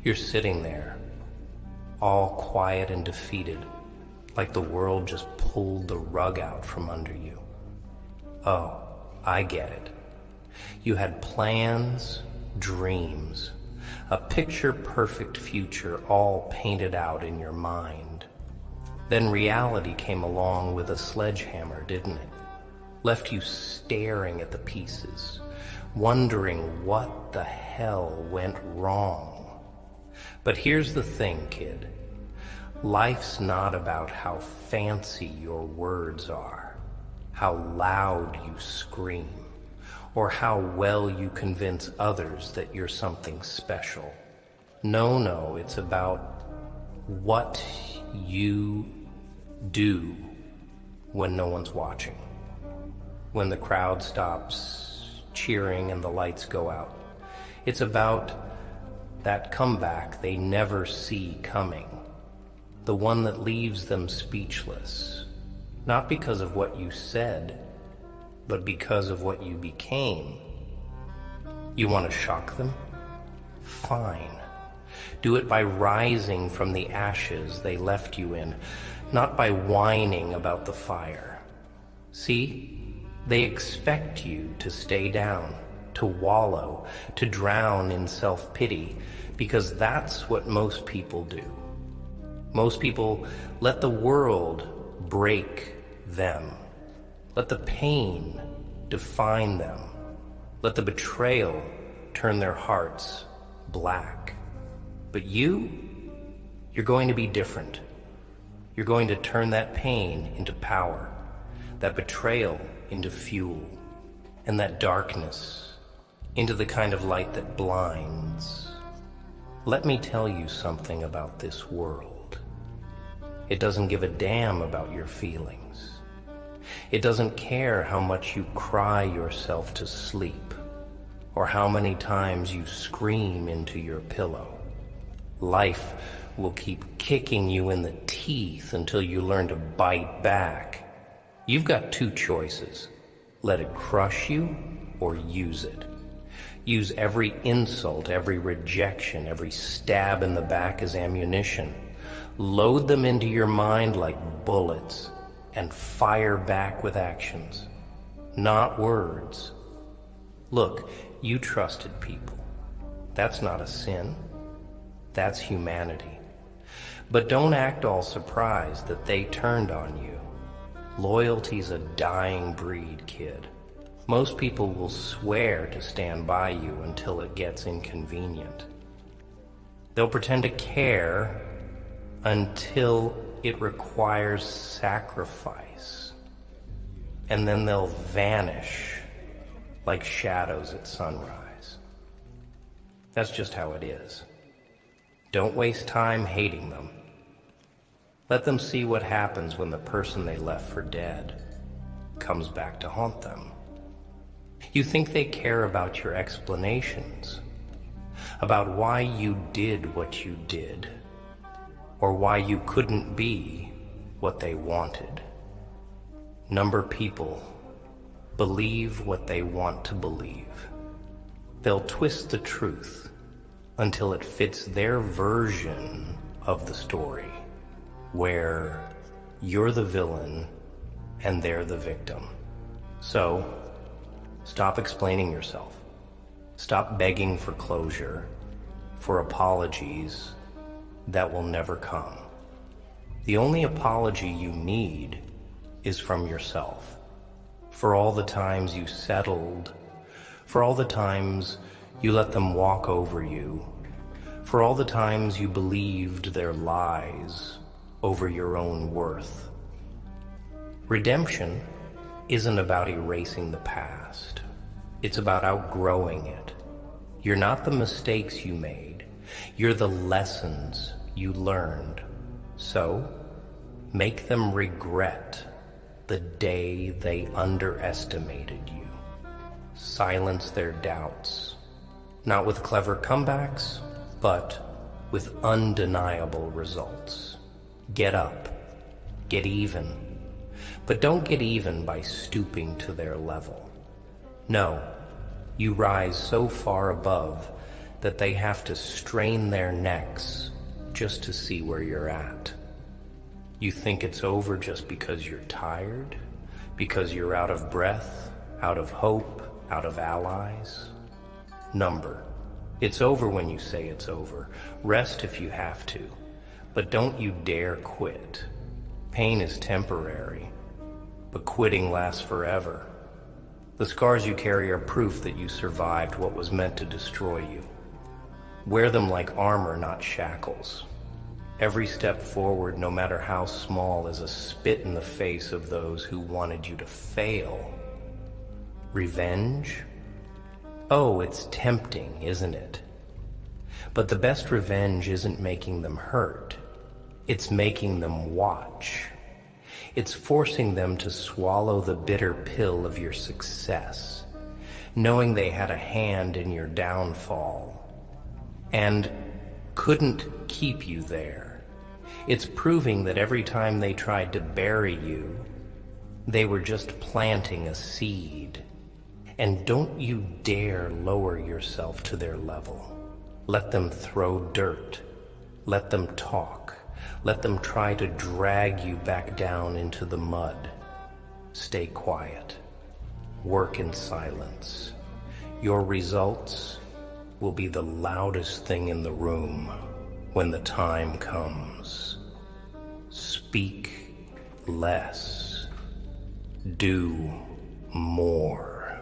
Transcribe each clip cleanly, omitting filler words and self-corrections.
You're sitting there, all quiet and defeated, like the world just pulled the rug out from under you. Oh, I get it. You had plans, dreams, a picture-perfect future all painted out in your mind. Then reality came along with a sledgehammer, didn't it? Left you staring at the pieces, wondering what the hell went wrong. But here's the thing, kid. Life's not about how fancy your words are, how loud you scream, or how well you convince others that you're something special. No, it's about what you do when no one's watching. When the crowd stops cheering and the lights go out. It's about that comeback they never see coming. The one that leaves them speechless. Not because of what you said, but because of what you became. You want to shock them? Fine. Do it by rising from the ashes they left you in, not by whining about the fire. See? They expect you to stay down, to wallow, to drown in self-pity, because that's what most people do. Most people let the world break them. Let the pain define them. Let the betrayal turn their hearts black. But you're going to be different. You're going to turn that pain into power, that betrayal into fuel, and that darkness into the kind of light that blinds. Let me tell you something about this world. It doesn't give a damn about your feelings. It doesn't care how much you cry yourself to sleep, or how many times you scream into your pillow. Life will keep kicking you in the teeth until you learn to bite back. You've got two choices. Let it crush you or use it. Use every insult, every rejection, every stab in the back as ammunition. Load them into your mind like bullets and fire back with actions, not words. Look, you trusted people. That's not a sin. That's humanity. But don't act all surprised that they turned on you. Loyalty's a dying breed, kid. Most people will swear to stand by you until it gets inconvenient. They'll pretend to care until it requires sacrifice. And then they'll vanish like shadows at sunrise. That's just how it is. Don't waste time hating them. Let them see what happens when the person they left for dead comes back to haunt them. You think they care about your explanations, about why you did what you did, or why you couldn't be what they wanted. Number people believe what they want to believe. They'll twist the truth until it fits their version of the story, where you're the villain and they're the victim. So, stop explaining yourself. Stop begging for closure, for apologies that will never come. The only apology you need is from yourself. For all the times you settled, for all the times you let them walk over you, for all the times you believed their lies over your own worth. Redemption isn't about erasing the past. It's about outgrowing it. You're not the mistakes you made. You're the lessons you learned. So, make them regret the day they underestimated you. Silence their doubts. Not with clever comebacks, but with undeniable results. Get up. Get even. But don't get even by stooping to their level. No, you rise so far above that they have to strain their necks just to see where you're at. You think it's over just because you're tired, because you're out of breath, out of hope, out of allies. Number. It's over when you say it's over. Rest if you have to, but don't you dare quit. Pain is temporary, but quitting lasts forever. The scars you carry are proof that you survived what was meant to destroy you. Wear them like armor, not shackles. Every step forward, no matter how small, is a spit in the face of those who wanted you to fail. Revenge? Oh, it's tempting, isn't it? But the best revenge isn't making them hurt. It's making them watch. It's forcing them to swallow the bitter pill of your success, knowing they had a hand in your downfall and couldn't keep you there. It's proving that every time they tried to bury you, they were just planting a seed. And don't you dare lower yourself to their level. Let them throw dirt. Let them talk. Let them try to drag you back down into the mud. Stay quiet. Work in silence. Your results will be the loudest thing in the room when the time comes. Speak less. Do more.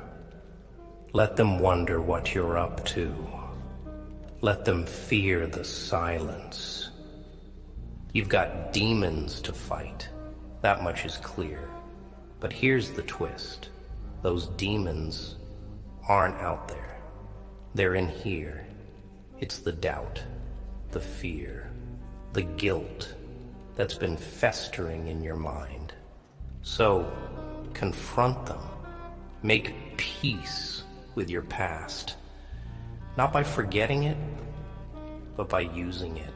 Let them wonder what you're up to. Let them fear the silence. You've got demons to fight. That much is clear. But here's the twist. Those demons aren't out there. They're in here. It's the doubt, the fear, the guilt that's been festering in your mind. So, confront them. Make peace with your past. Not by forgetting it, but by using it.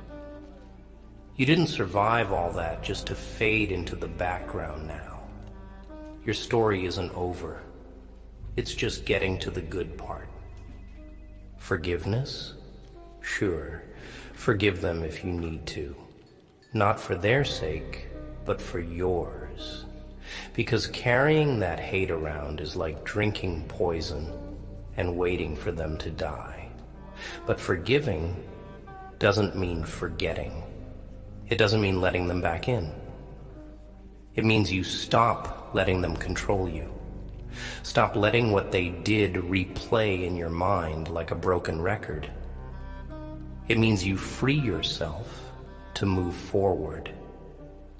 You didn't survive all that just to fade into the background now. Your story isn't over. It's just getting to the good part. Forgiveness? Sure, forgive them if you need to. Not for their sake, but for yours. Because carrying that hate around is like drinking poison and waiting for them to die. But forgiving doesn't mean forgetting. It doesn't mean letting them back in. It means you stop letting them control you. Stop letting what they did replay in your mind like a broken record. It means you free yourself to move forward,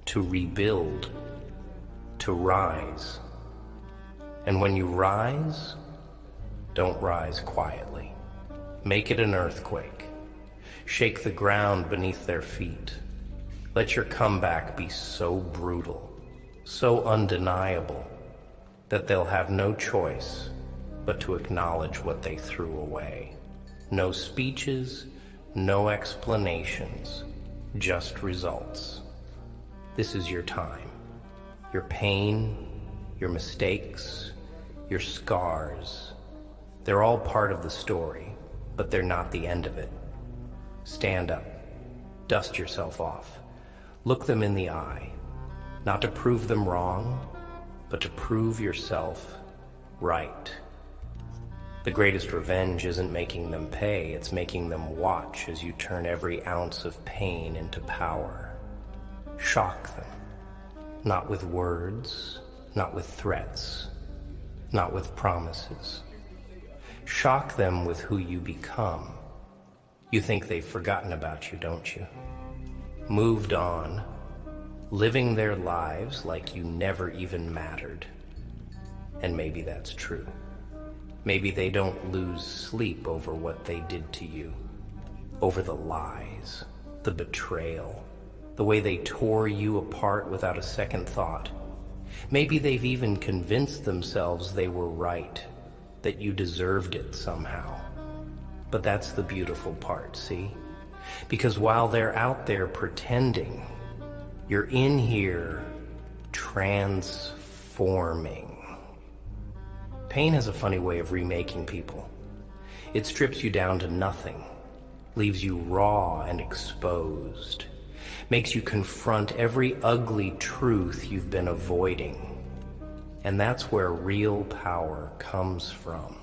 to rebuild, to rise. And when you rise, don't rise quietly. Make it an earthquake. Shake the ground beneath their feet. Let your comeback be so brutal, so undeniable, that they'll have no choice but to acknowledge what they threw away. No speeches, no explanations, just results. This is your time. Your pain, your mistakes, your scars, they're all part of the story, but they're not the end of it. Stand up. Dust yourself off. Look them in the eye, not to prove them wrong, but to prove yourself right. The greatest revenge isn't making them pay, it's making them watch as you turn every ounce of pain into power. Shock them, not with words, not with threats, not with promises. Shock them with who you become. You think they've forgotten about you, don't you? Moved on, living their lives like you never even mattered. And maybe that's true. Maybe they don't lose sleep over what they did to you, over the lies, the betrayal, the way they tore you apart without a second thought. Maybe they've even convinced themselves they were right, that you deserved it somehow. But that's the beautiful part, see? Because while they're out there pretending, you're in here transforming. Pain has a funny way of remaking people. It strips you down to nothing, leaves you raw and exposed, makes you confront every ugly truth you've been avoiding. And that's where real power comes from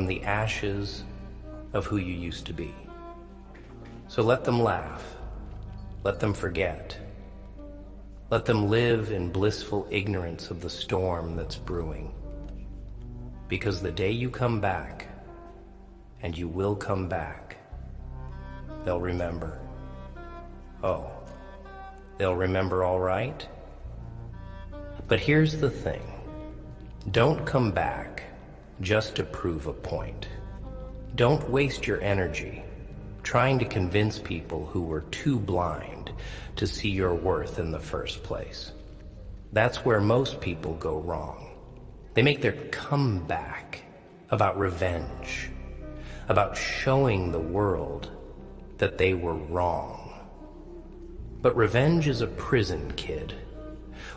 the ashes of who you used to be. So let them laugh, let them forget, let them live in blissful ignorance of the storm that's brewing. Because the day you come back, and you will come back, they'll remember. Oh, they'll remember all right? But here's the thing. Don't come back just to prove a point. Don't waste your energy trying to convince people who were too blind to see your worth in the first place. That's where most people go wrong. They make their comeback about revenge, about showing the world that they were wrong. But revenge is a prison, kid,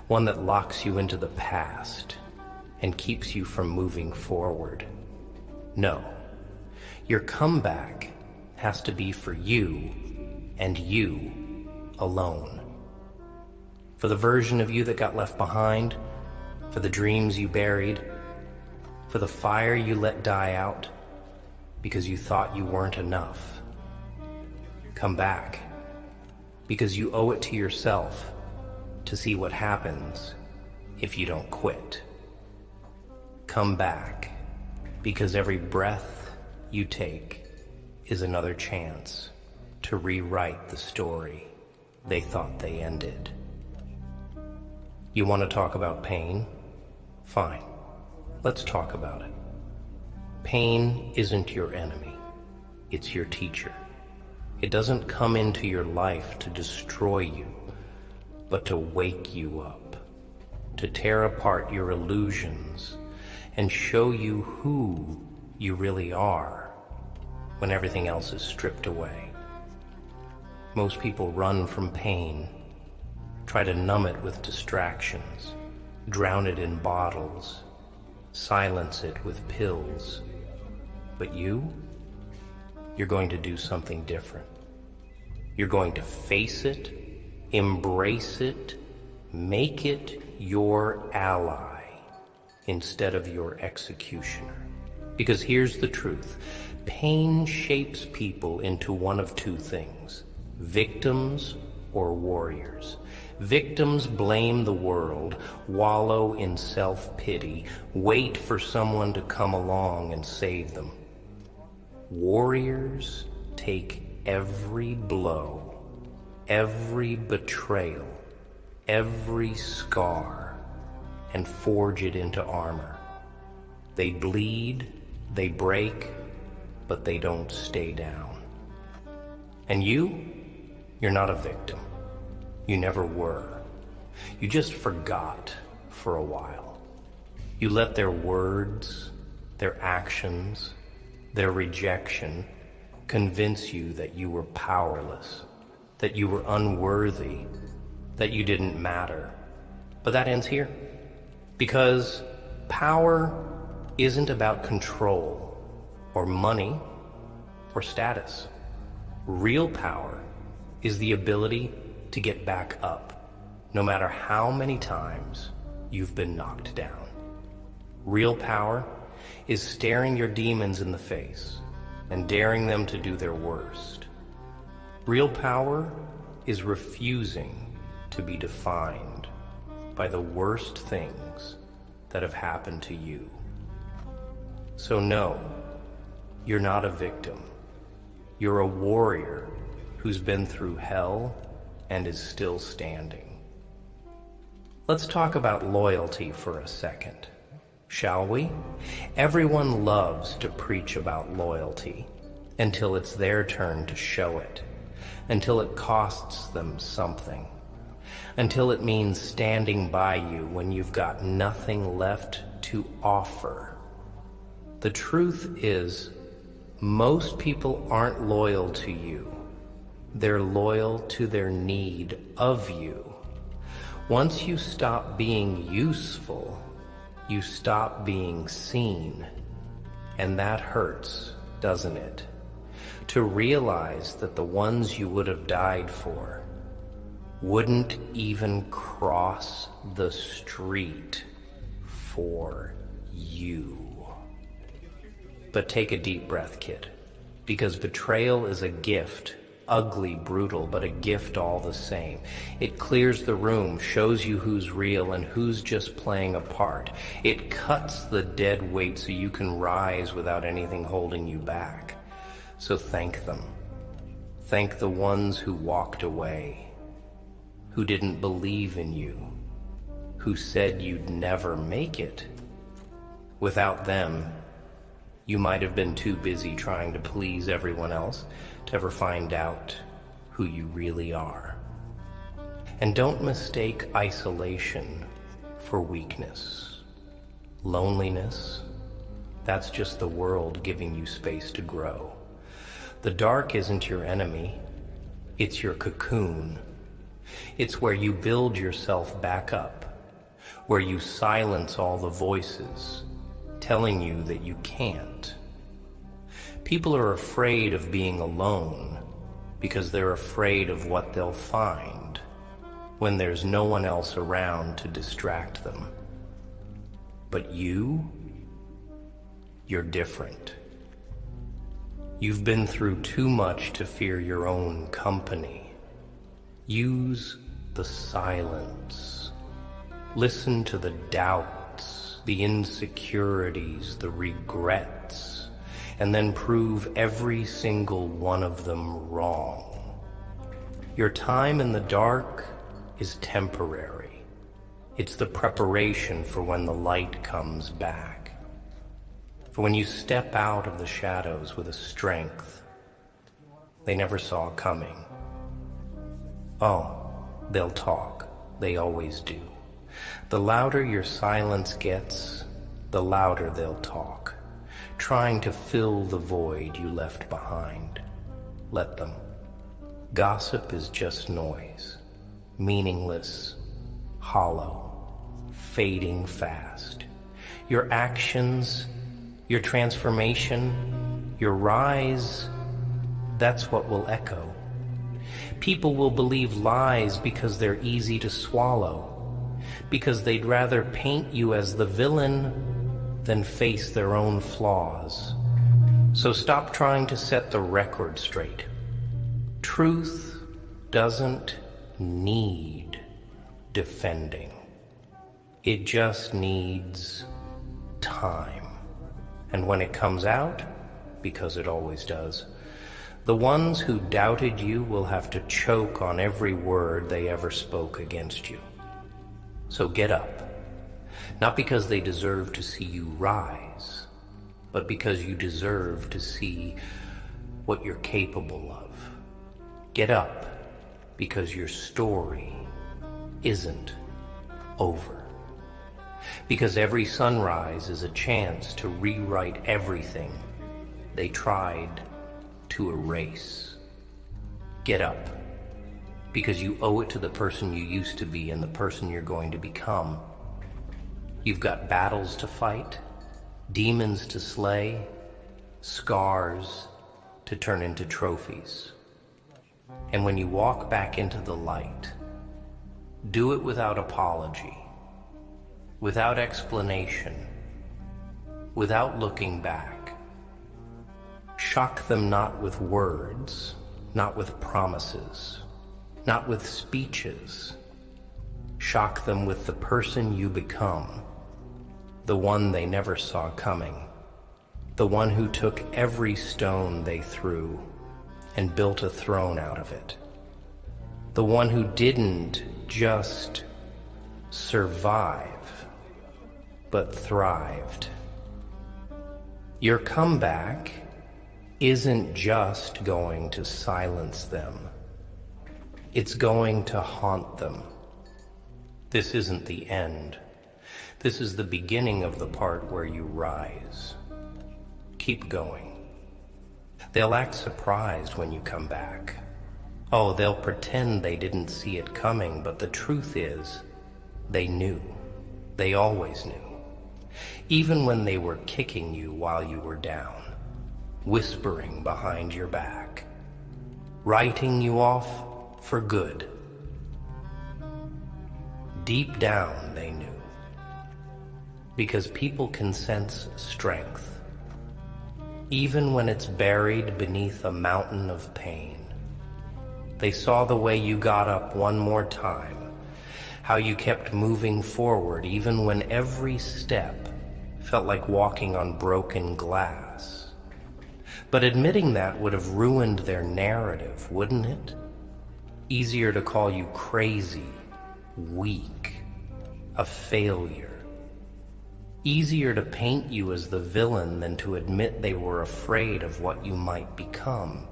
one that locks you into the past and keeps you from moving forward. No, your comeback has to be for you and you alone. For the version of you that got left behind, for the dreams you buried, for the fire you let die out because you thought you weren't enough. Come back, because you owe it to yourself to see what happens if you don't quit. Come back, because every breath you take is another chance to rewrite the story they thought they ended. You want to talk about pain? Fine, let's talk about it. Pain isn't your enemy, it's your teacher. It doesn't come into your life to destroy you, but to wake you up, to tear apart your illusions and show you who you really are when everything else is stripped away. Most people run from pain, try to numb it with distractions, drown it in bottles, silence it with pills. But you're going to do something different. You're going to face it, embrace it, make it your ally instead of your executioner. Because here's the truth. Pain shapes people into one of two things: victims or warriors. Victims blame the world, wallow in self-pity, wait for someone to come along and save them. Warriors take every blow, every betrayal, every scar, and forge it into armor. They bleed, they break, but they don't stay down. And you're not a victim. You never were. You just forgot for a while. You let their words, their actions, their rejection convince you that you were powerless, that you were unworthy, that you didn't matter. But that ends here. Because power isn't about control or money or status. Real power is the ability to get back up, no matter how many times you've been knocked down. Real power is staring your demons in the face and daring them to do their worst. Real power is refusing to be defined by the worst things that have happened to you. So no, you're not a victim. You're a warrior who's been through hell and is still standing. Let's talk about loyalty for a second, shall we? Everyone loves to preach about loyalty until it's their turn to show it, until it costs them something, until it means standing by you when you've got nothing left to offer. The truth is, most people aren't loyal to you. They're loyal to their need of you. Once you stop being useful, you stop being seen. And that hurts, doesn't it? To realize that the ones you would have died for wouldn't even cross the street for you. But take a deep breath, kid, because betrayal is a gift. Ugly, brutal, but a gift all the same. It clears the room, shows you who's real and who's just playing a part. It cuts the dead weight so you can rise without anything holding you back. So thank them. Thank the ones who walked away, who didn't believe in you, who said you'd never make it. Without them, you might have been too busy trying to please everyone else to ever find out who you really are. And don't mistake isolation for weakness. Loneliness, that's just the world giving you space to grow. The dark isn't your enemy, it's your cocoon. It's where you build yourself back up, where you silence all the voices telling you that you can't. People are afraid of being alone because they're afraid of what they'll find when there's no one else around to distract them. But you're different. You've been through too much to fear your own company. Use the silence. Listen to the doubts, the insecurities, the regrets, and then prove every single one of them wrong. Your time in the dark is temporary. It's the preparation for when the light comes back. For when you step out of the shadows with a strength they never saw coming. Oh, they'll talk. They always do. The louder your silence gets, the louder they'll talk, trying to fill the void you left behind. Let them. Gossip is just noise, meaningless, hollow, fading fast. Your actions, your transformation, your rise, that's what will echo. People will believe lies because they're easy to swallow, because they'd rather paint you as the villain than face their own flaws. So stop trying to set the record straight. Truth doesn't need defending. It just needs time. And when it comes out, because it always does, the ones who doubted you will have to choke on every word they ever spoke against you. So get up, not because they deserve to see you rise, but because you deserve to see what you're capable of. Get up because your story isn't over. Because every sunrise is a chance to rewrite everything they tried to erase. Get up because you owe it to the person you used to be and the person you're going to become. You've got battles to fight, demons to slay, scars to turn into trophies. And when you walk back into the light, do it without apology, without explanation, without looking back. Shock them not with words, not with promises, not with speeches. Shock them with the person you become, the one they never saw coming, the one who took every stone they threw and built a throne out of it, the one who didn't just survive, but thrived. Your comeback isn't just going to silence them. It's going to haunt them. This isn't the end. This is the beginning of the part where you rise. Keep going. They'll act surprised when you come back. Oh, they'll pretend they didn't see it coming, but the truth is, they knew. They always knew. Even when they were kicking you while you were down. whispering behind your back, writing you off for good. Deep down, they knew. Because people can sense strength, even when it's buried beneath a mountain of pain. They saw the way you got up one more time, how you kept moving forward even when every step felt like walking on broken glass. But admitting that would have ruined their narrative, wouldn't it? Easier to call you crazy, weak, a failure. Easier to paint you as the villain than to admit they were afraid of what you might become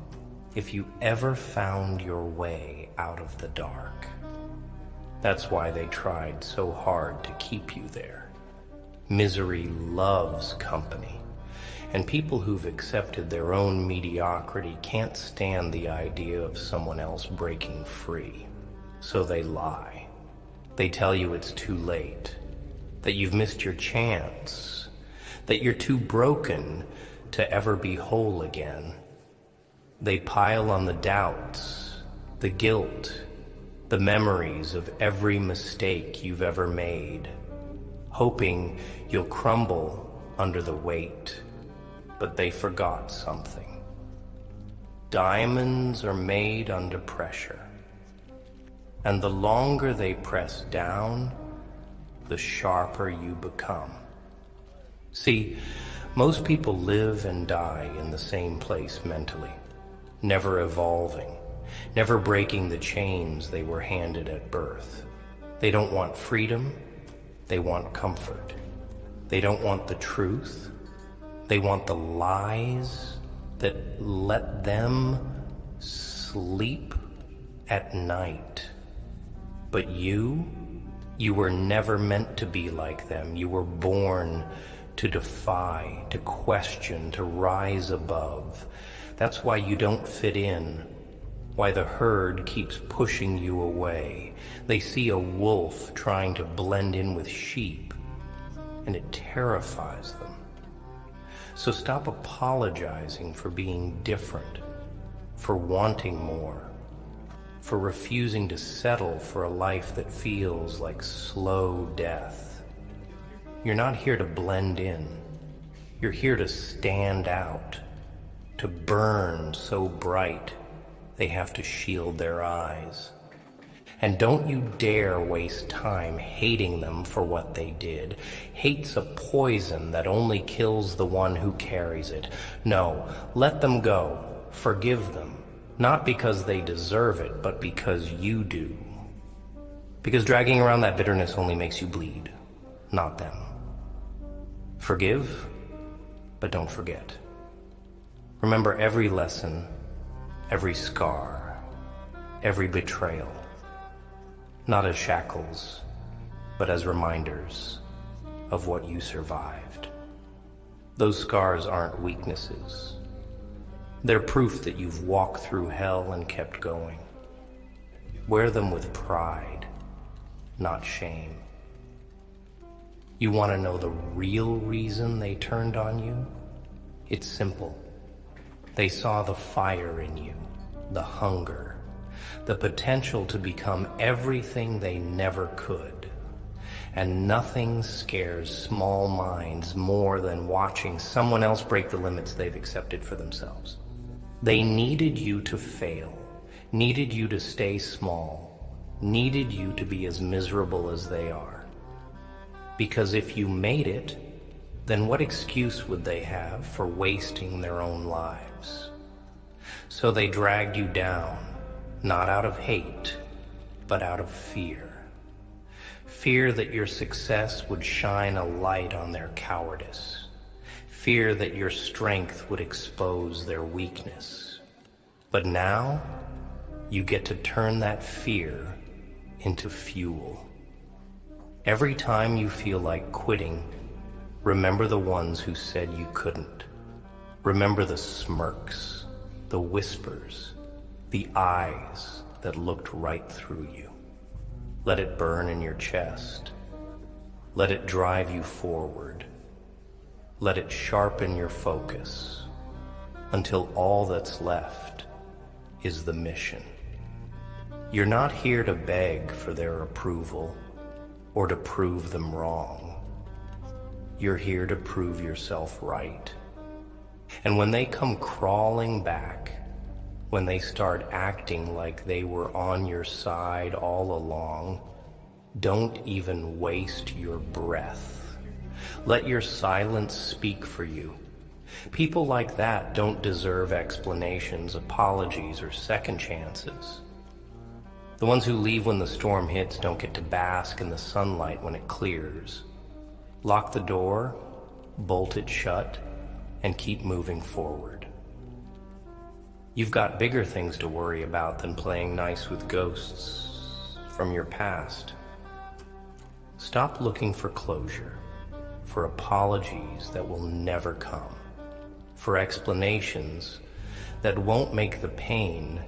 if you ever found your way out of the dark. That's why they tried so hard to keep you there. Misery loves company, and people who've accepted their own mediocrity can't stand the idea of someone else breaking free. So they lie. They tell you it's too late, that you've missed your chance, that you're too broken to ever be whole again. They pile on the doubts, the guilt, the memories of every mistake you've ever made, hoping you'll crumble under the weight. But they forgot something. Diamonds are made under pressure, and the longer they press down, the sharper you become. See, most people live and die in the same place mentally, never evolving, never breaking the chains they were handed at birth. They don't want freedom, they want comfort. They don't want the truth, they want the lies that let them sleep at night. But you were never meant to be like them. You were born to defy, to question, to rise above. That's why you don't fit in, why the herd keeps pushing you away. They see a wolf trying to blend in with sheep, and it terrifies them. So stop apologizing for being different, for wanting more, for refusing to settle for a life that feels like slow death. You're not here to blend in. You're here to stand out, to burn so bright they have to shield their eyes. And don't you dare waste time hating them for what they did. Hate's a poison that only kills the one who carries it. No, let them go. Forgive them. Not because they deserve it, but because you do. Because dragging around that bitterness only makes you bleed, not them. Forgive, but don't forget. Remember every lesson, every scar, every betrayal, not as shackles, but as reminders of what you survived. Those scars aren't weaknesses. They're proof that you've walked through hell and kept going. Wear them with pride, not shame. You want to know the real reason they turned on you? It's simple. They saw the fire in you, the hunger, the potential to become everything they never could. And nothing scares small minds more than watching someone else break the limits they've accepted for themselves. They needed you to fail, needed you to stay small, needed you to be as miserable as they are. Because if you made it, then what excuse would they have for wasting their own lives? So they dragged you down, not out of hate, but out of fear. Fear that your success would shine a light on their cowardice. Fear that your strength would expose their weakness. But now, you get to turn that fear into fuel. Every time you feel like quitting, remember the ones who said you couldn't. Remember the smirks, the whispers, the eyes that looked right through you. Let it burn in your chest. Let it drive you forward. Let it sharpen your focus. until all that's left is the mission. You're not here to beg for their approval or to prove them wrong. You're here to prove yourself right. And when they come crawling back, when they start acting like they were on your side all along, don't even waste your breath. Let your silence speak for you. People like that don't deserve explanations, apologies, or second chances. The ones who leave when the storm hits don't get to bask in the sunlight when it clears. Lock the door, bolt it shut, and keep moving forward. You've got bigger things to worry about than playing nice with ghosts from your past. Stop looking for closure, for apologies that will never come, for explanations that won't make the pain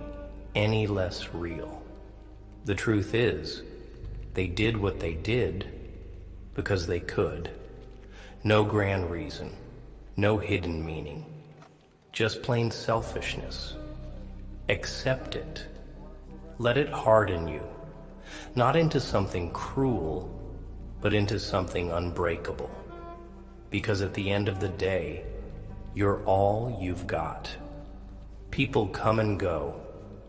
any less real. The truth is, they did what they did because they could. No grand reason, no hidden meaning, just plain selfishness. Accept it. Let it harden you, not into something cruel, but into something unbreakable. Because at the end of the day, you're all you've got. People come and go,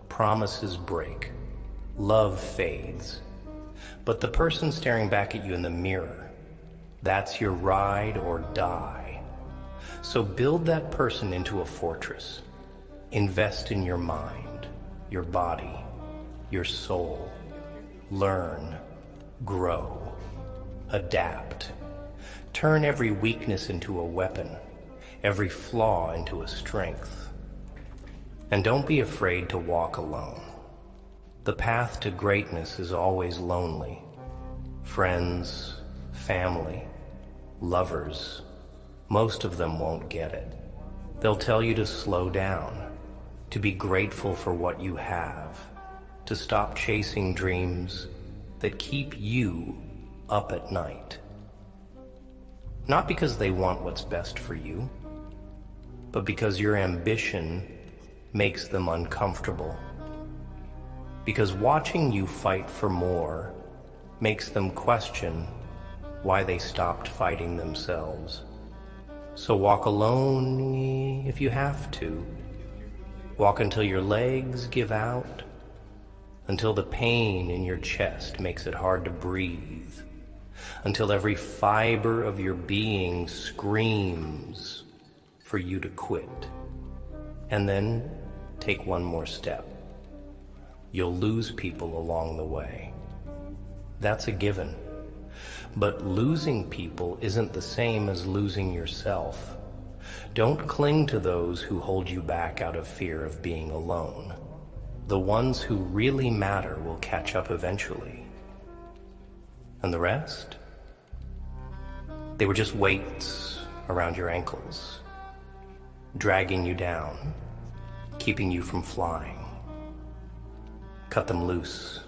promises break, love fades. But the person staring back at you in the mirror, that's your ride or die. So build that person into a fortress. Invest in your mind, your body, your soul. Learn, grow, adapt. Turn every weakness into a weapon, every flaw into a strength. And don't be afraid to walk alone. The path to greatness is always lonely. Friends, family, lovers, most of them won't get it. They'll tell you to slow down, to be grateful for what you have, to stop chasing dreams that keep you up at night. Not because they want what's best for you, but because your ambition makes them uncomfortable. Because watching you fight for more makes them question why they stopped fighting themselves. So walk alone if you have to. Walk until your legs give out, until the pain in your chest makes it hard to breathe, until every fiber of your being screams for you to quit. And then take one more step. You'll lose people along the way. That's a given. But losing people isn't the same as losing yourself. Don't cling to those who hold you back out of fear of being alone. The ones who really matter will catch up eventually. And the rest? They were just weights around your ankles, dragging you down, keeping you from flying. Cut them loose.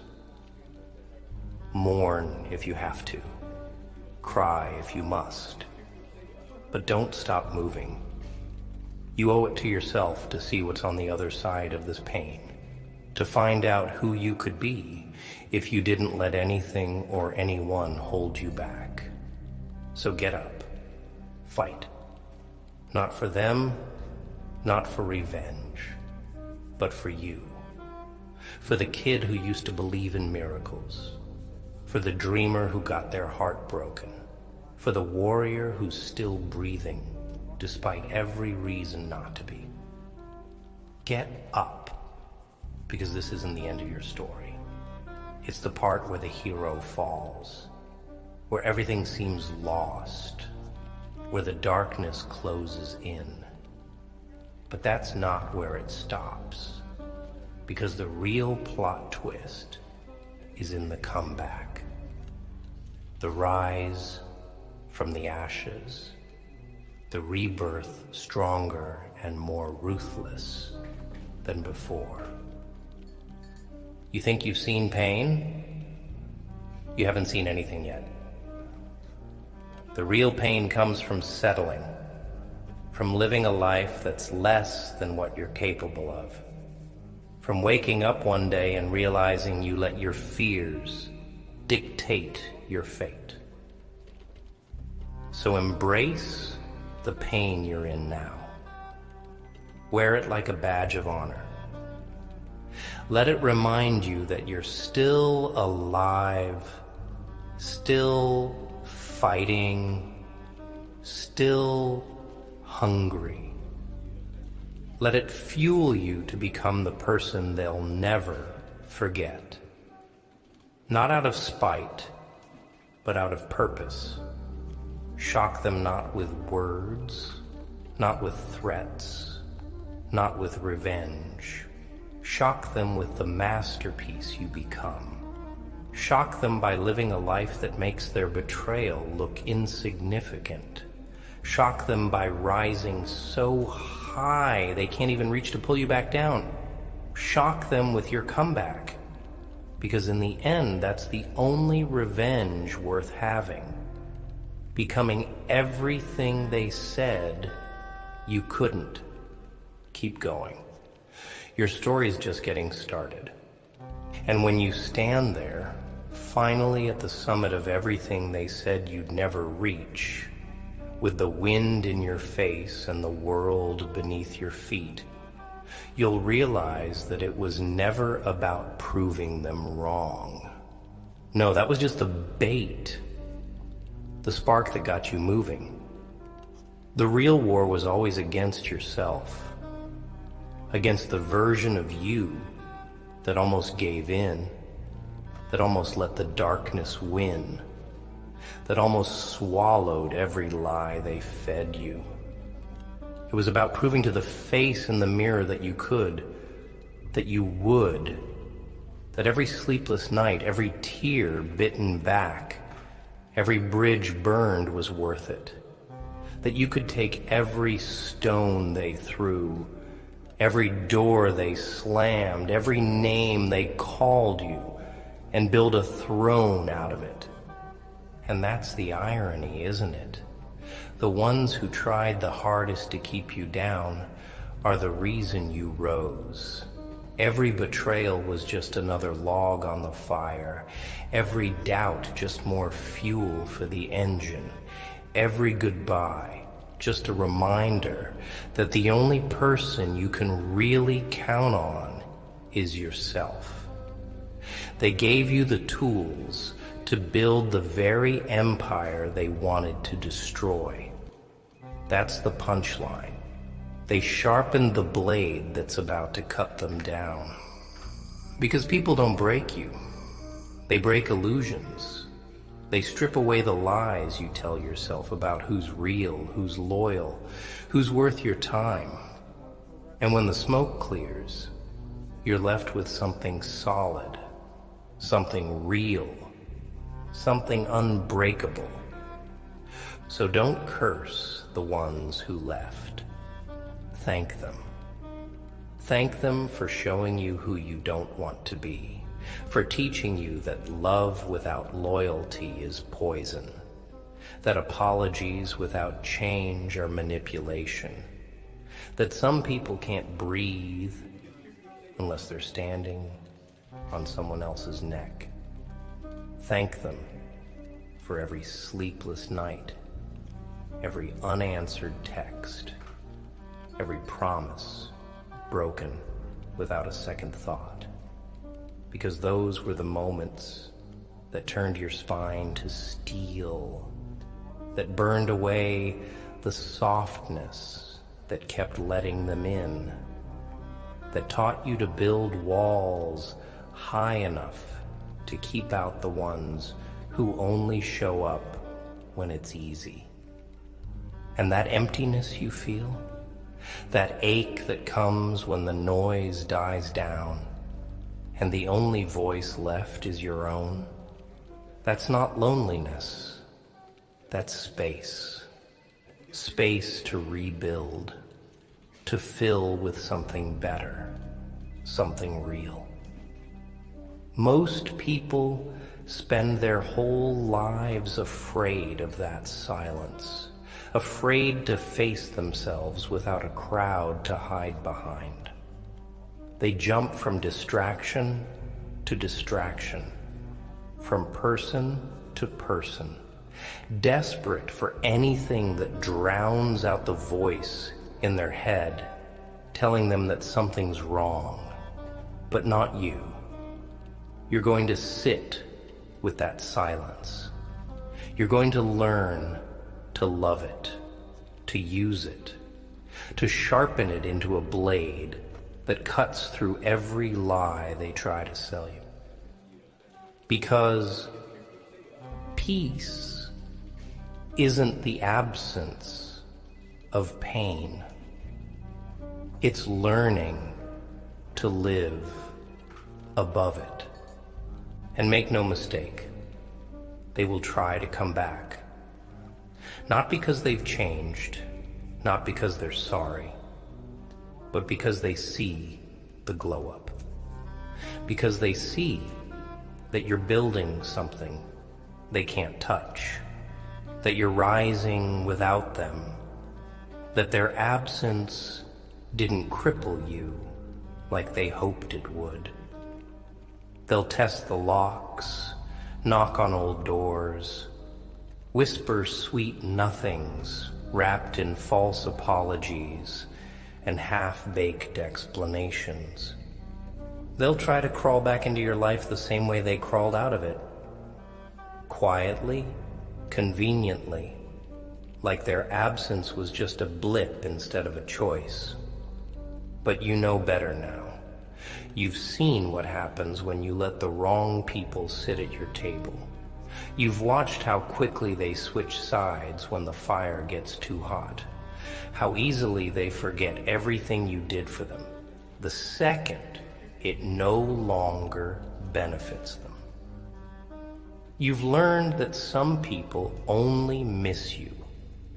Mourn if you have to. Cry if you must. But don't stop moving. You owe it to yourself to see what's on the other side of this pain, to find out who you could be if you didn't let anything or anyone hold you back. So get up. Fight. Not for them, not for revenge, but for you. For the kid who used to believe in miracles. For the dreamer who got their heart broken. For the warrior who's still breathing, despite every reason not to be. Get up, because this isn't the end of your story. It's the part where the hero falls, where everything seems lost, where the darkness closes in. But that's not where it stops. Because the real plot twist is in the comeback. The rise from the ashes. The rebirth stronger and more ruthless than before. You think you've seen pain? You haven't seen anything yet. The real pain comes from settling, from living a life that's less than what you're capable of, from waking up one day and realizing you let your fears dictate your fate. So embrace the pain you're in now. Wear it like a badge of honor. Let it remind you that you're still alive, still fighting, still hungry. Let it fuel you to become the person they'll never forget. Not out of spite, but out of purpose. Shock them not with words, not with threats, not with revenge. Shock them with the masterpiece you become. Shock them by living a life that makes their betrayal look insignificant. Shock them by rising so high they can't even reach to pull you back down. Shock them with your comeback, because in the end, that's the only revenge worth having. Becoming everything they said you couldn't. Keep going. Your story's just getting started. And when you stand there, finally at the summit of everything they said you'd never reach, with the wind in your face and the world beneath your feet, you'll realize that it was never about proving them wrong. No, that was just the bait, the spark that got you moving. The real war was always against yourself, against the version of you that almost gave in, that almost let the darkness win, that almost swallowed every lie they fed you. It was about proving to the face in the mirror that you could, that you would, that every sleepless night, every tear bitten back, every bridge burned was worth it, that you could take every stone they threw, every door they slammed, every name they called you, and build a throne out of it. And that's the irony, isn't it? The ones who tried the hardest to keep you down are the reason you rose. Every betrayal was just another log on the fire. Every doubt just more fuel for the engine. Every goodbye just a reminder that the only person you can really count on is yourself. They gave you the tools to build the very empire they wanted to destroy. That's the punchline. They sharpened the blade that's about to cut them down. Because people don't break you. They break illusions. They strip away the lies you tell yourself about who's real, who's loyal, who's worth your time. And when the smoke clears, you're left with something solid, something real, something unbreakable. So don't curse the ones who left. Thank them. Thank them for showing you who you don't want to be, for teaching you that love without loyalty is poison, that apologies without change are manipulation, that some people can't breathe unless they're standing on someone else's neck. Thank them for every sleepless night, every unanswered text, every promise broken without a second thought. Because those were the moments that turned your spine to steel, that burned away the softness that kept letting them in, that taught you to build walls high enough to keep out the ones who only show up when it's easy. And that emptiness you feel, that ache that comes when the noise dies down, and the only voice left is your own, that's not loneliness, that's space. Space to rebuild, to fill with something better, something real. Most people spend their whole lives afraid of that silence, afraid to face themselves without a crowd to hide behind. They jump from distraction to distraction, from person to person, desperate for anything that drowns out the voice in their head telling them that something's wrong, but not you. You're going to sit with that silence. You're going to learn to love it, to use it, to sharpen it into a blade that cuts through every lie they try to sell you. Because peace isn't the absence of pain. It's learning to live above it. And make no mistake, they will try to come back. Not because they've changed, not because they're sorry, but because they see the glow up. Because they see that you're building something they can't touch, that you're rising without them, that their absence didn't cripple you like they hoped it would. They'll test the locks, knock on old doors, whisper sweet nothings wrapped in false apologies and half-baked explanations. They'll try to crawl back into your life the same way they crawled out of it. Quietly, conveniently, like their absence was just a blip instead of a choice. But you know better now. You've seen what happens when you let the wrong people sit at your table. You've watched how quickly they switch sides when the fire gets too hot. How easily they forget everything you did for them, the second it no longer benefits them. You've learned that some people only miss you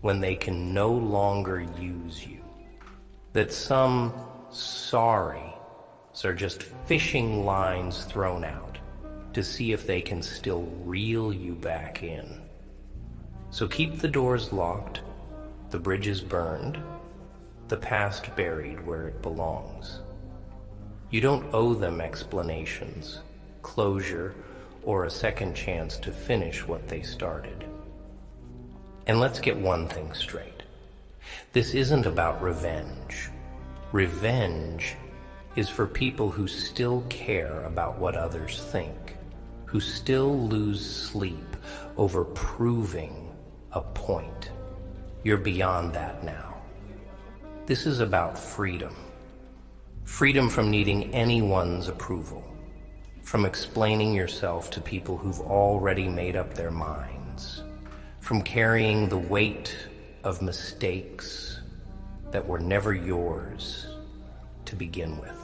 when they can no longer use you. That some sorries are just fishing lines thrown out to see if they can still reel you back in. So keep the doors locked, the bridges burned, the past buried where it belongs. You don't owe them explanations, closure, or a second chance to finish what they started. And let's get one thing straight. This isn't about revenge. Revenge is for people who still care about what others think, who still lose sleep over proving a point. You're beyond that now. This is about freedom. Freedom from needing anyone's approval, from explaining yourself to people who've already made up their minds, from carrying the weight of mistakes that were never yours to begin with.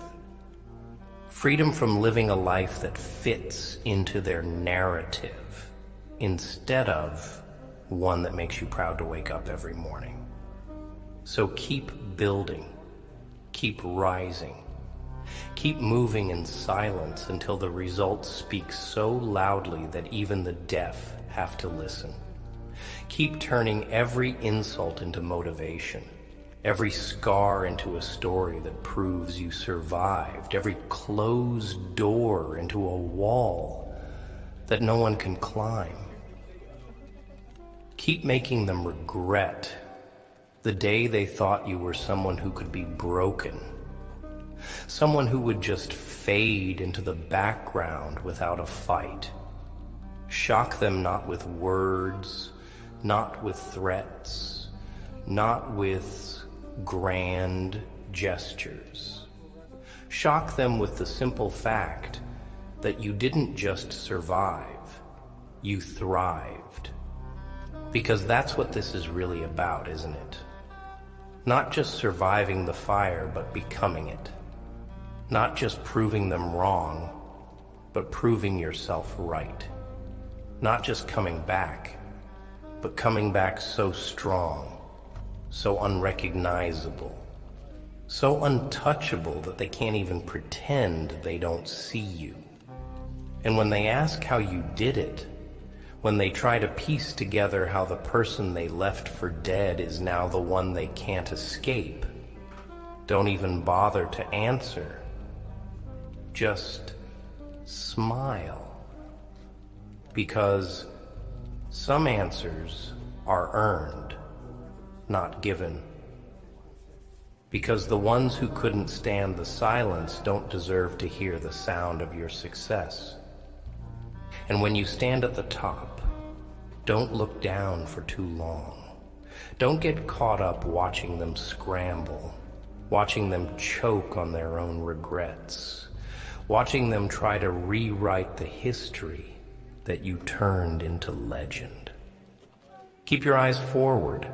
Freedom from living a life that fits into their narrative instead of one that makes you proud to wake up every morning. So keep building, keep rising, keep moving in silence until the results speak so loudly that even the deaf have to listen. Keep turning every insult into motivation, every scar into a story that proves you survived, every closed door into a wall that no one can climb. Keep making them regret the day they thought you were someone who could be broken, someone who would just fade into the background without a fight. Shock them not with words, not with threats, not with grand gestures. Shock them with the simple fact that you didn't just survive, you thrived. Because that's what this is really about, isn't it? Not just surviving the fire, but becoming it. Not just proving them wrong, but proving yourself right. Not just coming back, but coming back so strong, so unrecognizable, so untouchable that they can't even pretend they don't see you. And when they ask how you did it, when they try to piece together how the person they left for dead is now the one they can't escape, don't even bother to answer. Just smile. Because some answers are earned, not given. Because the ones who couldn't stand the silence don't deserve to hear the sound of your success. And when you stand at the top, don't look down for too long. Don't get caught up watching them scramble, watching them choke on their own regrets, watching them try to rewrite the history that you turned into legend. Keep your eyes forward,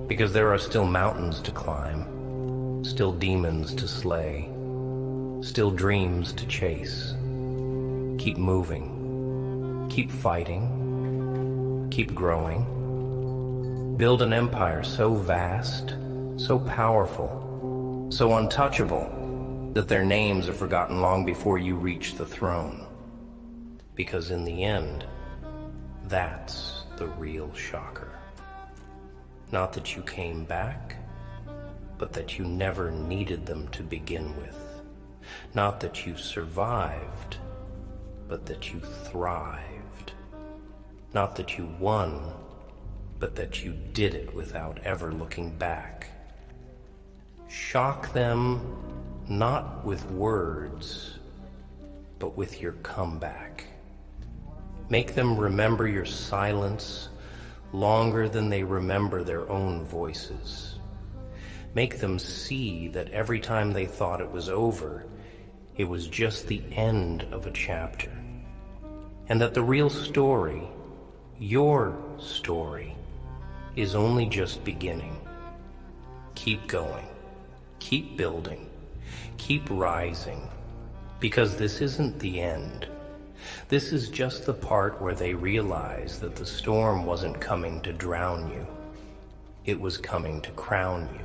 because there are still mountains to climb, still demons to slay, still dreams to chase. Keep moving, keep fighting, keep growing. Build an empire so vast, so powerful, so untouchable that their names are forgotten long before you reach the throne. Because in the end, that's the real shocker. Not that you came back, but that you never needed them to begin with. Not that you survived, but that you thrived. Not that you won, but that you did it without ever looking back. Shock them not with words, but with your comeback. Make them remember your silence longer than they remember their own voices. Make them see that every time they thought it was over, it was just the end of a chapter. And that the real story, your story, is only just beginning. Keep going, keep building, keep rising, because this isn't the end. This is just the part where they realize that the storm wasn't coming to drown you. It was coming to crown you.